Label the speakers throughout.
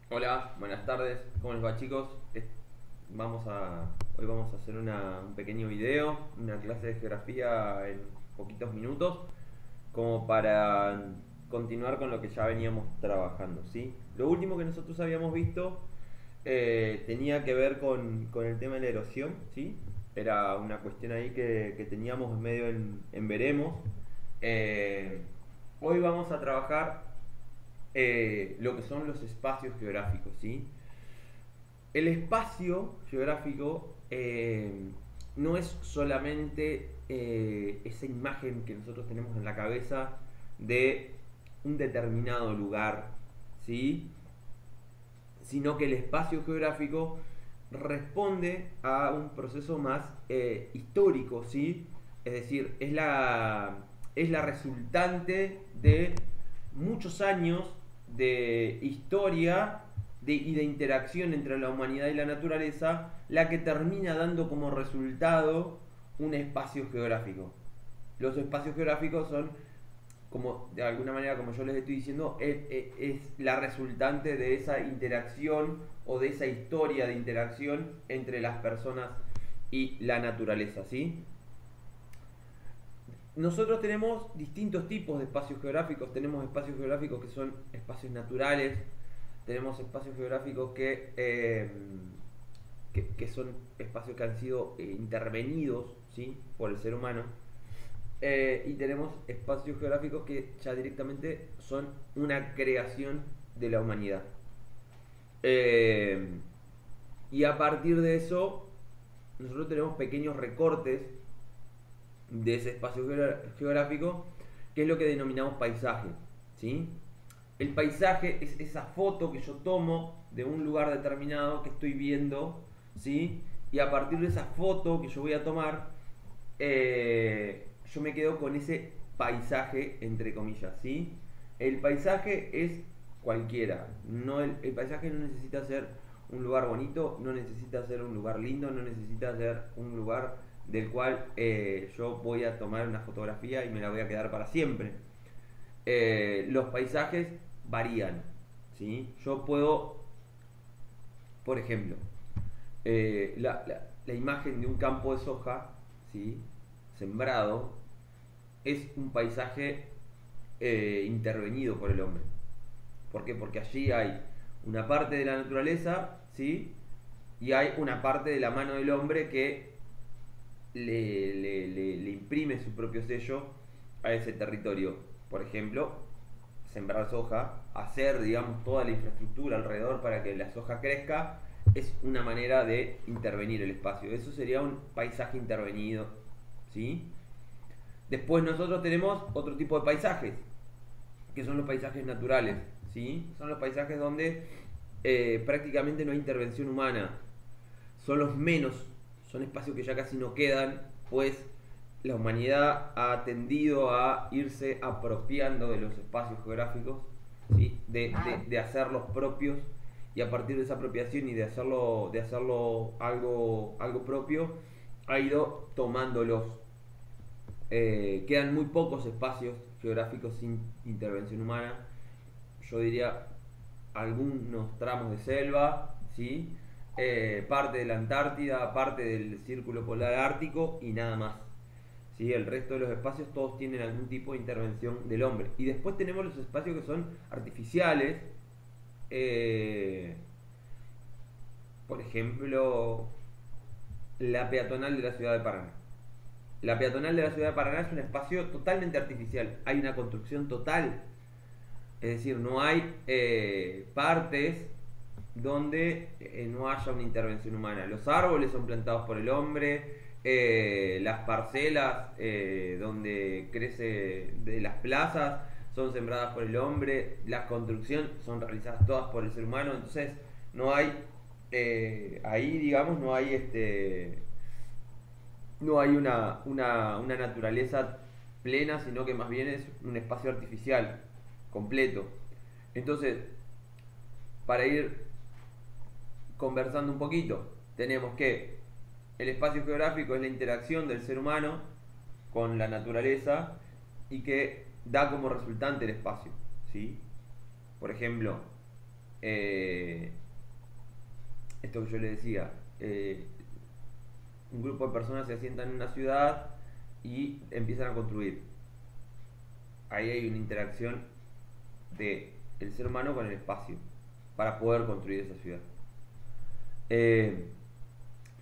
Speaker 1: Hola, buenas tardes, ¿cómo les va chicos? Hoy vamos a hacer un pequeño video, una clase de geografía en poquitos minutos, como para continuar con lo que ya veníamos trabajando, ¿sí? Lo último que nosotros habíamos visto tenía que ver con el tema de la erosión, ¿sí? Era una cuestión ahí que teníamos medio en veremos. Eh, Hoy vamos a trabajar lo que son los espacios geográficos, ¿sí? El espacio geográfico no es solamente esa imagen que nosotros tenemos en la cabeza de un determinado lugar, ¿sí? Sino que el espacio geográfico responde a un proceso más histórico, ¿sí? Es decir, es la resultante de muchos años de historia y de interacción entre la humanidad y la naturaleza, la que termina dando como resultado un espacio geográfico. Los espacios geográficos son, como de alguna manera, como yo les estoy diciendo, es la resultante de esa interacción o de esa historia de interacción entre las personas y la naturaleza, ¿sí? Nosotros tenemos distintos tipos de espacios geográficos. Tenemos espacios geográficos que son espacios naturales, tenemos espacios geográficos que son espacios que han sido intervenidos, ¿sí? Por el ser humano. Y tenemos espacios geográficos que ya directamente son una creación de la humanidad. Eh, y a partir de eso, nosotros tenemos pequeños recortes de ese espacio geográfico, que es lo que denominamos paisaje, ¿sí? El paisaje es esa foto que yo tomo de un lugar determinado que estoy viendo, ¿sí? Y a partir de esa foto que yo voy a tomar, yo me quedo con ese paisaje, entre comillas, ¿sí? El paisaje es cualquiera. El paisaje no necesita ser un lugar bonito, no necesita ser un lugar lindo, no necesita ser un lugar del cual yo voy a tomar una fotografía y me la voy a quedar para siempre. Los paisajes varían, ¿sí? Yo puedo, por ejemplo, la imagen de un campo de soja, ¿sí? Sembrado, es un paisaje intervenido por el hombre. ¿Por qué? Porque allí hay una parte de la naturaleza, ¿sí? Y hay una parte de la mano del hombre que le imprime su propio sello a ese territorio. Por ejemplo, sembrar soja, hacer, digamos, toda la infraestructura alrededor para que la soja crezca, es una manera de intervenir el espacio. Eso sería un paisaje intervenido, ¿sí? Después nosotros tenemos otro tipo de paisajes, que son los paisajes naturales, ¿sí? Son los paisajes donde prácticamente no hay intervención humana, son los menos, son espacios que ya casi no quedan, pues la humanidad ha tendido a irse apropiando de los espacios geográficos, ¿sí? De hacerlos propios, y a partir de esa apropiación y de hacerlo algo propio, ha ido tomándolos. Quedan muy pocos espacios geográficos sin intervención humana. Yo diría algunos tramos de selva, ¿sí? Parte de la Antártida, parte del Círculo Polar Ártico y nada más. ¿Sí? El resto de los espacios todos tienen algún tipo de intervención del hombre. Y después tenemos los espacios que son artificiales. eh, por ejemplo, la peatonal de la ciudad de Paraná. La peatonal de la ciudad de Paraná es un espacio totalmente artificial. Hay una construcción total. Es decir, no hay partes donde no haya una intervención humana. Los árboles son plantados por el hombre, las parcelas donde crece de las plazas son sembradas por el hombre, las construcciones son realizadas todas por el ser humano. Entonces no hay ahí, digamos, no hay una naturaleza plena, sino que más bien es un espacio artificial completo. Entonces, para ir conversando un poquito, tenemos que el espacio geográfico es la interacción del ser humano con la naturaleza y que da como resultante el espacio, ¿sí? Por ejemplo, esto que yo les decía, un grupo de personas se asientan en una ciudad y empiezan a construir. Ahí hay una interacción de el ser humano con el espacio para poder construir esa ciudad.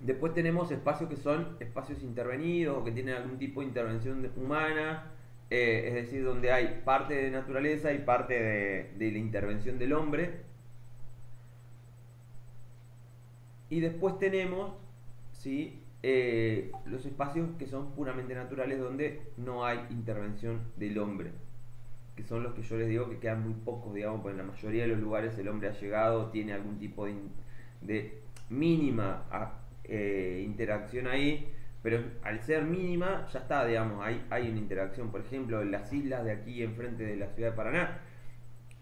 Speaker 1: Después tenemos espacios que son espacios intervenidos o que tienen algún tipo de intervención humana, es decir, donde hay parte de naturaleza y parte de la intervención del hombre. Y después tenemos, ¿sí?, los espacios que son puramente naturales donde no hay intervención del hombre, que son los que yo les digo que quedan muy pocos, digamos, porque en la mayoría de los lugares el hombre ha llegado, tiene algún tipo de mínima interacción ahí, pero al ser mínima ya está, digamos, hay una interacción. Por ejemplo, en las islas de aquí enfrente de la ciudad de Paraná,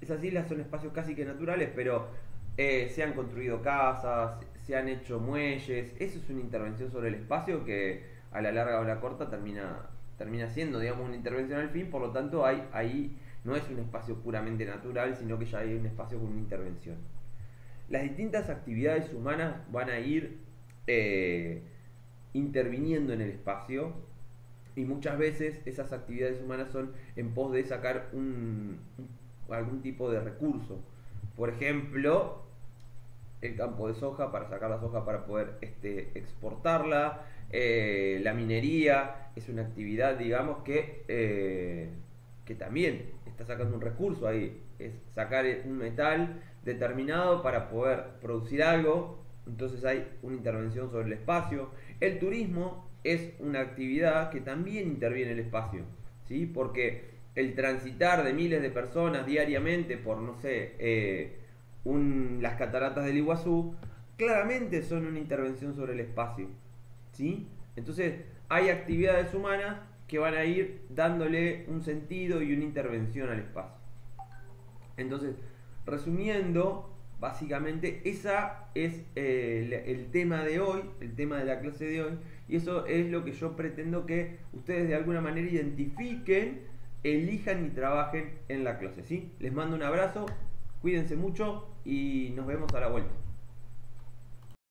Speaker 1: esas islas son espacios casi que naturales, pero se han construido casas, se han hecho muelles. Eso es una intervención sobre el espacio que a la larga o a la corta termina siendo, digamos, una intervención al fin. Por lo tanto, ahí no es un espacio puramente natural, sino que ya hay un espacio con una intervención. Las distintas actividades humanas van a ir interviniendo en el espacio, y muchas veces esas actividades humanas son en pos de sacar algún tipo de recurso. Por ejemplo, el campo de soja, para sacar la soja para poder exportarla. La minería es una actividad, digamos, que también está sacando un recurso ahí. Es sacar un metal determinado para poder producir algo. Entonces hay una intervención sobre el espacio. El turismo es una actividad que también interviene en el espacio, ¿sí? Porque el transitar de miles de personas diariamente por, no sé, las cataratas del Iguazú, claramente son una intervención sobre el espacio, ¿sí? Entonces hay actividades humanas que van a ir dándole un sentido y una intervención al espacio. Entonces, resumiendo, básicamente esa es el tema de hoy, el tema de la clase de hoy, y eso es lo que yo pretendo que ustedes de alguna manera identifiquen, elijan y trabajen en la clase, ¿sí? Les mando un abrazo, cuídense mucho y nos vemos a la vuelta.